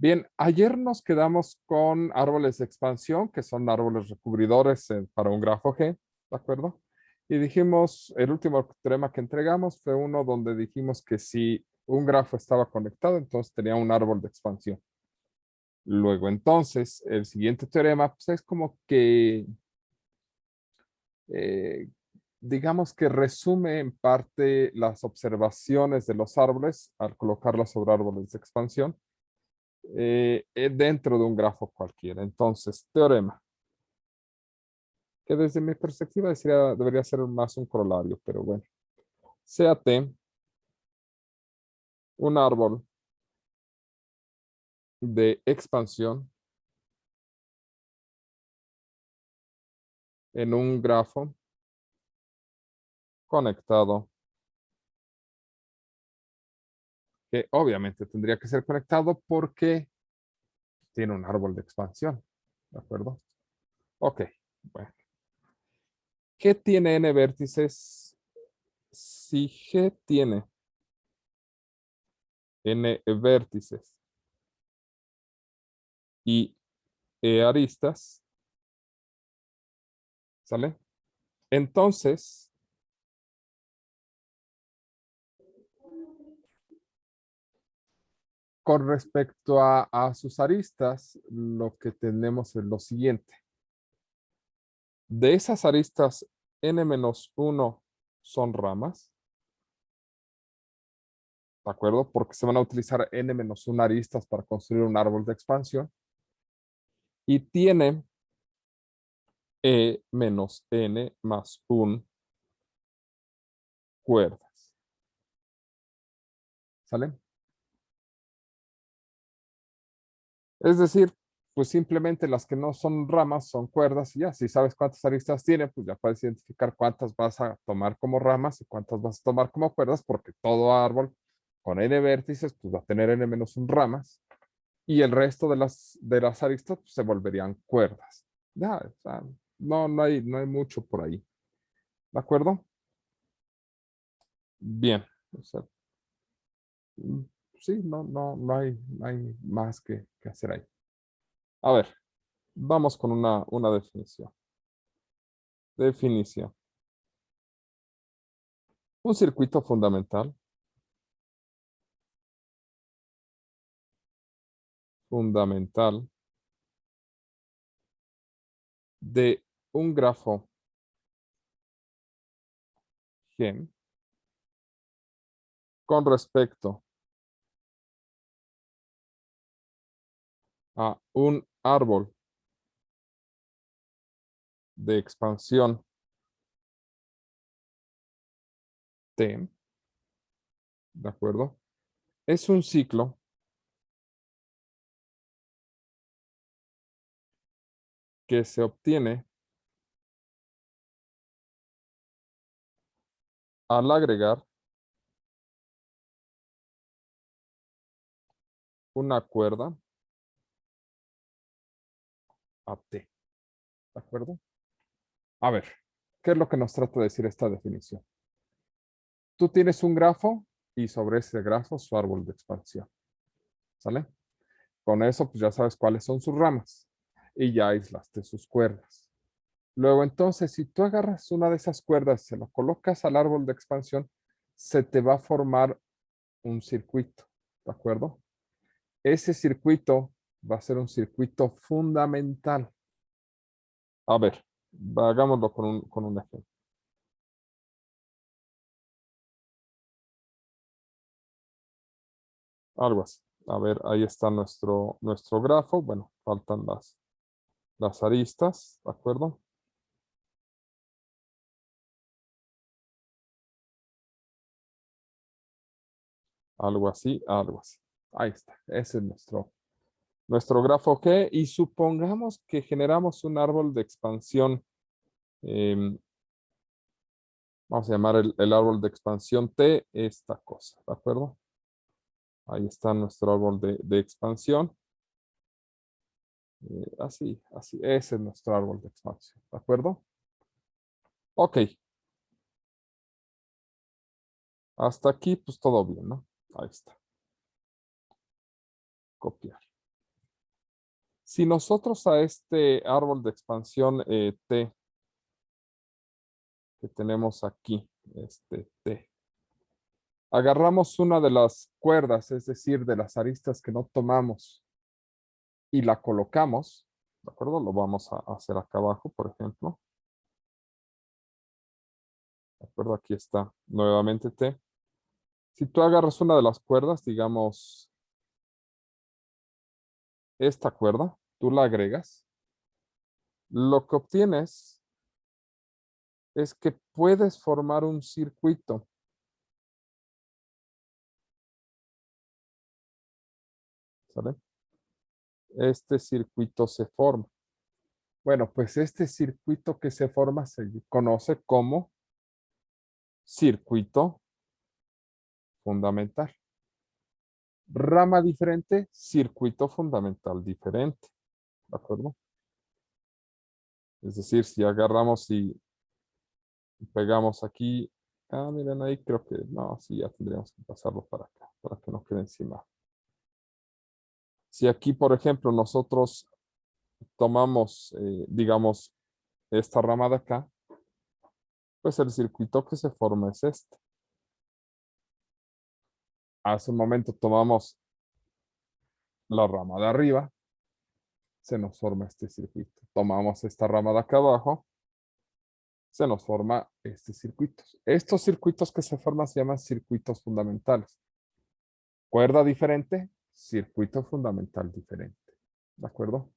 Bien, ayer nos quedamos con árboles de expansión, que son árboles recubridores para un grafo G, ¿de acuerdo? Y dijimos, el último teorema que entregamos fue uno donde dijimos que si un grafo estaba conectado, entonces tenía un árbol de expansión. Luego, entonces, el siguiente teorema pues, es como que, eh, digamos que resume en parte las observaciones de los árboles al colocarlas sobre árboles de expansión dentro de un grafo cualquiera. Entonces, teorema, que desde mi perspectiva debería ser más un corolario, pero bueno. Sea T un árbol de expansión en un grafo conectado, que obviamente tendría que ser conectado porque tiene un árbol de expansión, ¿de acuerdo? Ok, bueno. ¿Qué tiene n vértices? Si G tiene n vértices y e aristas, ¿sale? Entonces, con respecto a sus aristas, lo que tenemos es lo siguiente. De esas aristas, n-1 son ramas, ¿de acuerdo? Porque se van a utilizar n-1 aristas para construir un árbol de expansión. Y tiene e-n más 1 cuerdas. ¿Sale? Es decir, pues simplemente las que no son ramas son cuerdas y ya, si sabes cuántas aristas tiene, pues ya puedes identificar cuántas vas a tomar como ramas y cuántas vas a tomar como cuerdas, porque todo árbol con n vértices, pues va a tener n-1 ramas y el resto de las aristas pues, se volverían cuerdas. Ya, o sea, no hay mucho por ahí. ¿De acuerdo? Bien. O sea, mm, sí, no hay más que hacer ahí. A ver, vamos con una definición. Definición. Un circuito fundamental de un grafo G con respecto a un árbol de expansión T, ¿de acuerdo? Es un ciclo que se obtiene al agregar una cuerda a T, ¿de acuerdo? A ver, ¿qué es lo que nos trata de decir esta definición? Tú tienes un grafo y sobre ese grafo su árbol de expansión, ¿sale? Con eso, pues ya sabes cuáles son sus ramas y ya aislaste sus cuerdas. Luego, entonces, si tú agarras una de esas cuerdas y se lo colocas al árbol de expansión, se te va a formar un circuito, ¿de acuerdo? Ese circuito va a ser un circuito fundamental. A ver, hagámoslo con un ejemplo. Algo así. A ver, ahí está nuestro grafo. Bueno, faltan las aristas, ¿de acuerdo? Algo así, algo así. Ahí está. Ese es nuestro grafo G. Y supongamos que generamos un árbol de expansión. Vamos a llamar el árbol de expansión T esta cosa, ¿de acuerdo? Ahí está nuestro árbol de expansión. Así, así. Ese es nuestro árbol de expansión, ¿de acuerdo? Ok. Hasta aquí, pues todo bien, ¿no? Ahí está. Copiar. Si nosotros a este árbol de expansión T que tenemos aquí, este T, agarramos una de las cuerdas, es decir, de las aristas que no tomamos y la colocamos, ¿de acuerdo? Lo vamos a hacer acá abajo, por ejemplo. ¿De acuerdo? Aquí está nuevamente T. Si tú agarras una de las cuerdas, digamos esta cuerda, tú la agregas, lo que obtienes es que puedes formar un circuito. ¿Sale? Este circuito se forma. Bueno, pues este circuito que se forma se conoce como circuito fundamental. Rama diferente, circuito fundamental diferente. ¿De acuerdo? Es decir, si agarramos y pegamos aquí. Ah, miren ahí, creo que no, sí, ya tendríamos que pasarlo para acá, para que no quede encima. Si aquí, por ejemplo, nosotros tomamos, digamos, esta rama de acá, pues el circuito que se forma es este. Hace un momento tomamos la rama de arriba, se nos forma este circuito. Tomamos esta rama de acá abajo, se nos forma este circuito. Estos circuitos que se forman se llaman circuitos fundamentales. Cuerda diferente, circuito fundamental diferente. ¿De acuerdo?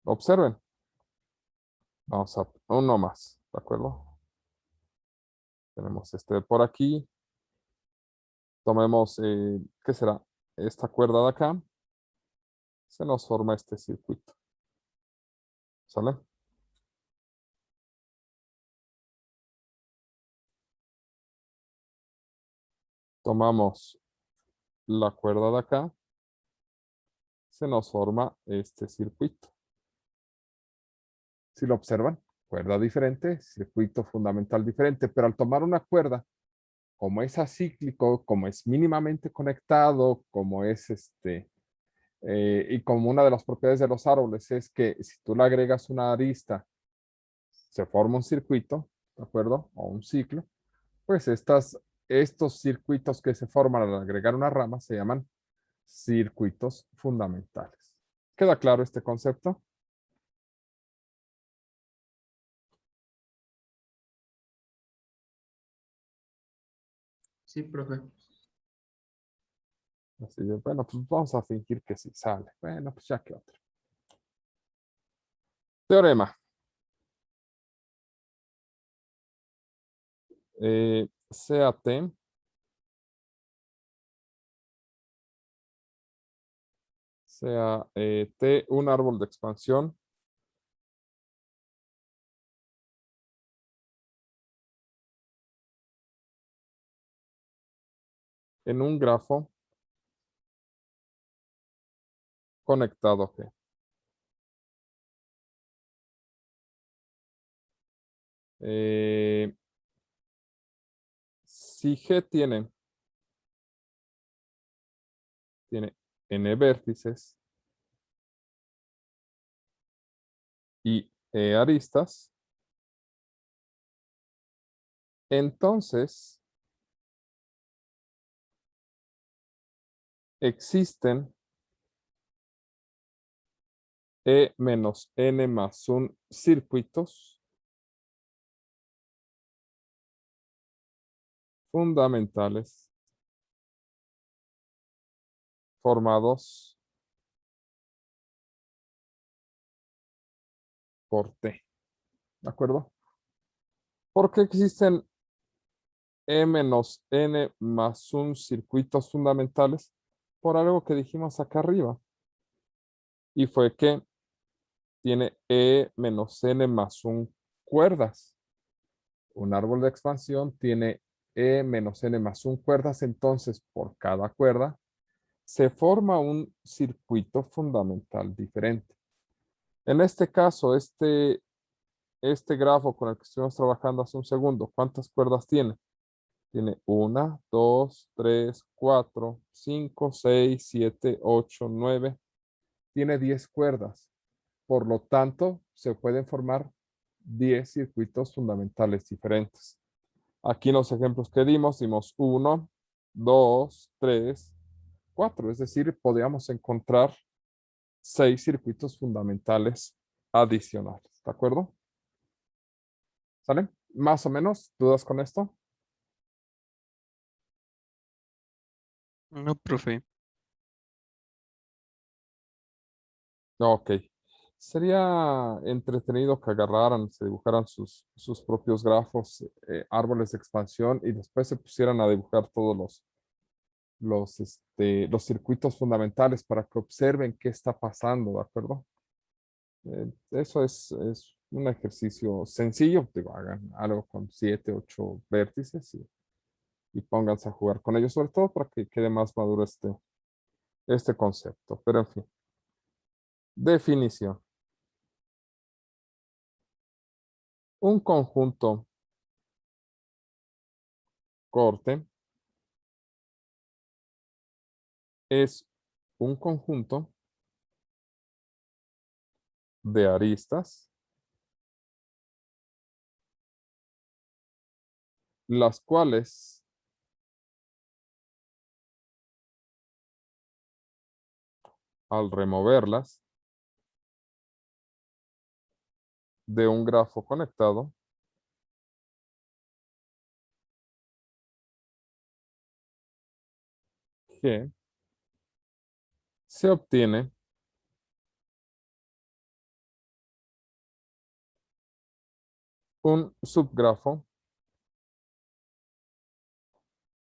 Observen. Vamos a uno más. ¿De acuerdo? Tenemos este por aquí. Tomemos, ¿qué será? Esta cuerda de acá. Se nos forma este circuito. ¿Sale? Tomamos la cuerda de acá. Se nos forma este circuito. Si lo observan, cuerda diferente, circuito fundamental diferente, pero al tomar una cuerda, como es acíclico, como es mínimamente conectado, como es y como una de las propiedades de los árboles es que si tú le agregas una arista, se forma un circuito, ¿de acuerdo? O un ciclo, pues estos circuitos que se forman al agregar una rama se llaman circuitos fundamentales. ¿Queda claro este concepto? Sí, profe. Así de, bueno, pues vamos a fingir que sí sale. Bueno, pues ya que otro. Teorema. CAT sea T un árbol de expansión en un grafo conectado G. Si G tiene n vértices y aristas, entonces existen E menos N más 1 circuitos fundamentales formados por T. ¿De acuerdo? ¿Por qué existen E menos N más 1 circuitos fundamentales? Por algo que dijimos acá arriba. Y fue que tiene E menos N más 1 cuerdas. Un árbol de expansión tiene E menos N más 1 cuerdas, entonces por cada cuerda se forma un circuito fundamental diferente. En este caso, este grafo con el que estuvimos trabajando hace un segundo, ¿cuántas cuerdas tiene? Tiene 1, 2, 3, 4, 5, 6, 7, 8, 9, tiene 10 cuerdas. Por lo tanto, se pueden formar 10 circuitos fundamentales diferentes. Aquí en los ejemplos que dimos 1, 2, 3, 4. Es decir, podríamos encontrar 6 circuitos fundamentales adicionales. ¿De acuerdo? ¿Sale? Más o menos, ¿dudas con esto? No, profe. Ok. Sería entretenido que agarraran, se dibujaran sus propios grafos, árboles de expansión y después se pusieran a dibujar todos los circuitos fundamentales para que observen qué está pasando, ¿de acuerdo? Eso es un ejercicio sencillo, digo, hagan algo con 7, 8 vértices y pónganse a jugar con ellos, sobre todo para que quede más maduro este concepto. Pero en fin, definición. Un conjunto corte es un conjunto de aristas, las cuales al removerlas de un grafo conectado, G, se obtiene un subgrafo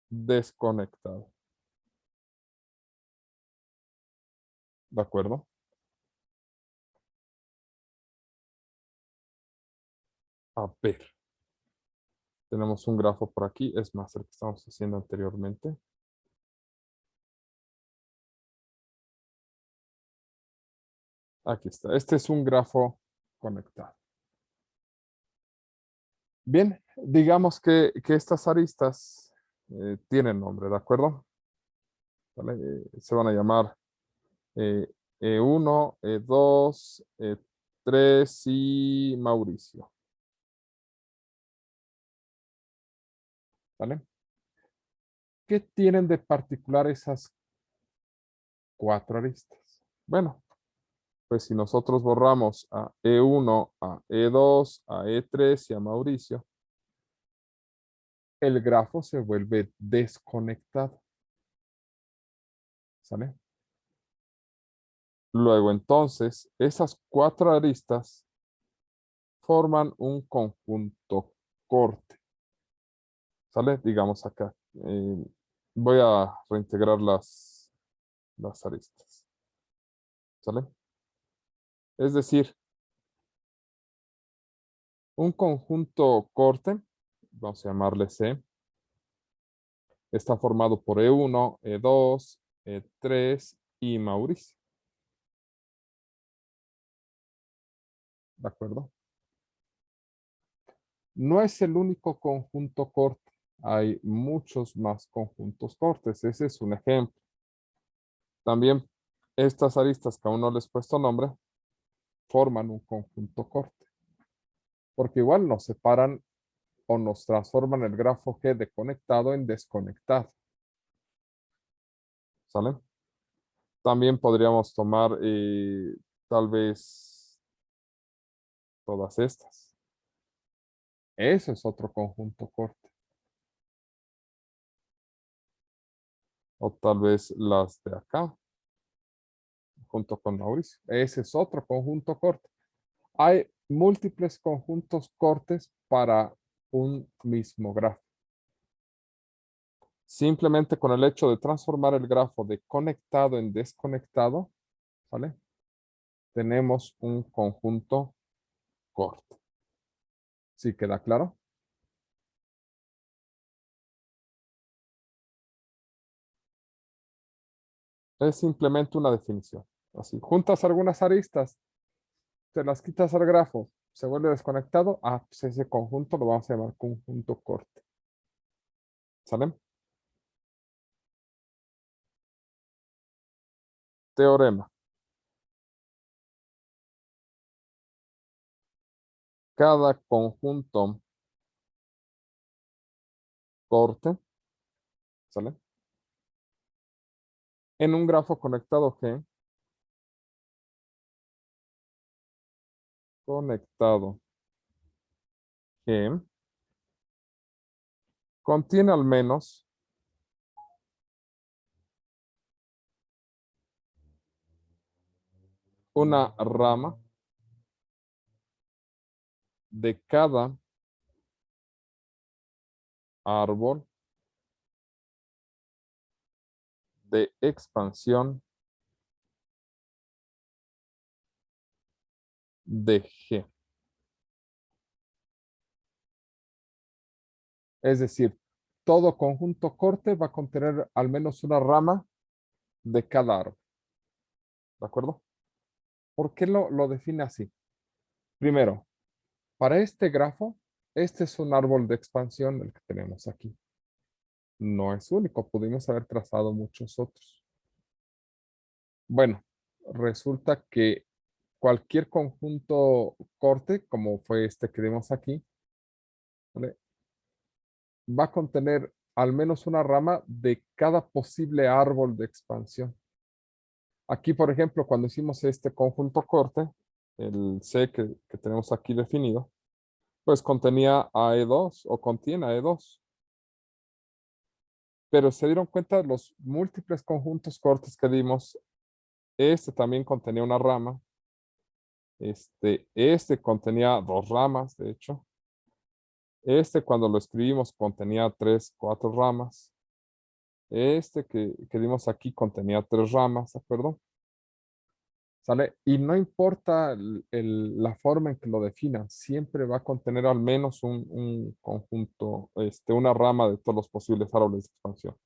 desconectado. ¿De acuerdo? A ver, tenemos un grafo por aquí, es más el que estamos haciendo anteriormente. Aquí está. Este es un grafo conectado. Bien, digamos que estas aristas tienen nombre, ¿de acuerdo? ¿Vale? Se van a llamar eh, E1, E2, E3 y Mauricio. ¿Vale? ¿Qué tienen de particular esas 4 aristas? Bueno, pues si nosotros borramos a E1, a E2, a E3 y a Mauricio, el grafo se vuelve desconectado. ¿Sale? Luego entonces, esas 4 aristas forman un conjunto corte. ¿Sale? Digamos acá. Voy a reintegrar las aristas. ¿Sale? Es decir, un conjunto corte, vamos a llamarle C, está formado por E1, E2, E3 y Mauricio. ¿De acuerdo? No es el único conjunto corte. Hay muchos más conjuntos cortes. Ese es un ejemplo. También estas aristas que aún no les he puesto nombre forman un conjunto corte. Porque igual nos separan o nos transforman el grafo G de conectado en desconectado. ¿Sale? También podríamos tomar tal vez todas estas. Eso es otro conjunto corte. O tal vez las de acá, junto con Mauricio. Ese es otro conjunto corte. Hay múltiples conjuntos cortes para un mismo grafo. Simplemente con el hecho de transformar el grafo de conectado en desconectado, ¿vale? Tenemos un conjunto corte. ¿Sí queda claro? Es simplemente una definición. Así, juntas algunas aristas, te las quitas al grafo, se vuelve desconectado. Ah, pues ese conjunto lo vamos a llamar conjunto corte. ¿Sale? Teorema. cada conjunto corte, ¿sale? En un grafo conectado G, contiene al menos una rama de cada árbol de expansión de G. Es decir, todo conjunto corte va a contener al menos una rama de cada árbol. ¿De acuerdo? ¿Por qué lo define así? Primero, para este grafo, este es un árbol de expansión el que tenemos aquí. No es único, pudimos haber trazado muchos otros. Bueno, resulta que cualquier conjunto corte, como fue este que vimos aquí, ¿vale? Va a contener al menos una rama de cada posible árbol de expansión. Aquí, por ejemplo, cuando hicimos este conjunto corte, el C que tenemos aquí definido, pues contenía AE2 o contiene AE2. Pero se dieron cuenta de los múltiples conjuntos cortes que dimos. Este también contenía una rama. Este contenía dos ramas, de hecho. Este cuando lo escribimos contenía 3, 4 ramas. Este que dimos aquí contenía 3 ramas, ¿de acuerdo? ¿Sale? Y no importa la forma en que lo definan, siempre va a contener al menos un conjunto, una rama de todos los posibles árboles de expansión.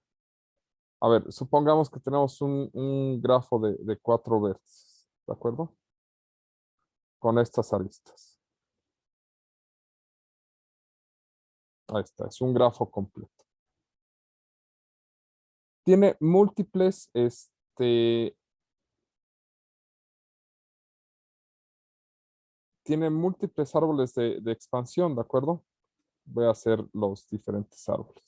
A ver, supongamos que tenemos un grafo de 4 vértices, ¿de acuerdo? Con estas aristas. Ahí está, es un grafo completo. Tiene múltiples, tiene múltiples árboles de expansión, ¿de acuerdo? Voy a hacer los diferentes árboles.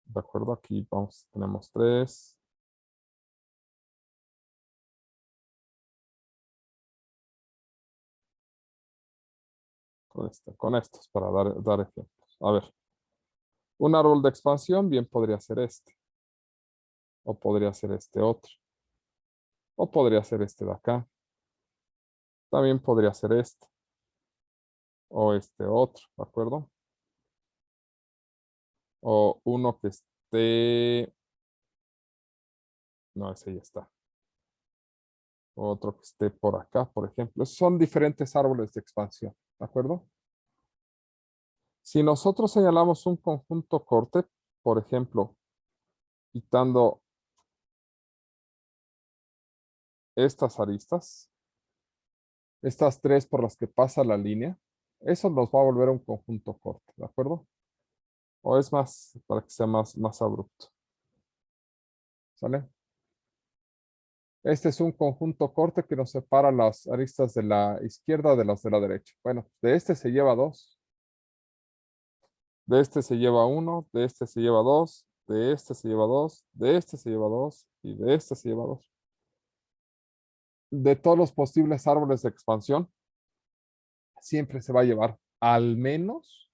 De acuerdo, aquí vamos, tenemos 3. Con estos para dar ejemplos. A ver, un árbol de expansión bien podría ser este. O podría ser este otro. O podría ser este de acá. También podría ser este. O este otro, ¿de acuerdo? O uno que esté... No, ese ya está. Otro que esté por acá, por ejemplo. Son diferentes árboles de expansión, ¿de acuerdo? Si nosotros señalamos un conjunto corte, por ejemplo, quitando estas aristas, estas 3 por las que pasa la línea, eso nos va a volver un conjunto corte, ¿de acuerdo? O es más, para que sea más abrupto. ¿Sale? Este es un conjunto corte que nos separa las aristas de la izquierda de las de la derecha. Bueno, de este se lleva 2. De este se lleva 1. De este se lleva 2. De este se lleva 2. De este se lleva 2. Y de este se lleva 2. De todos los posibles árboles de expansión, siempre se va a llevar al menos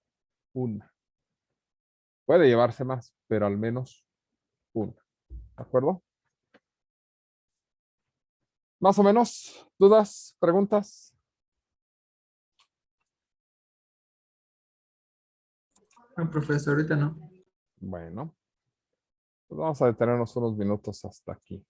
una. Puede llevarse más, pero al menos una. ¿De acuerdo? Más o menos, ¿dudas, preguntas? No, profesor, ahorita no. Bueno, pues vamos a detenernos unos minutos hasta aquí.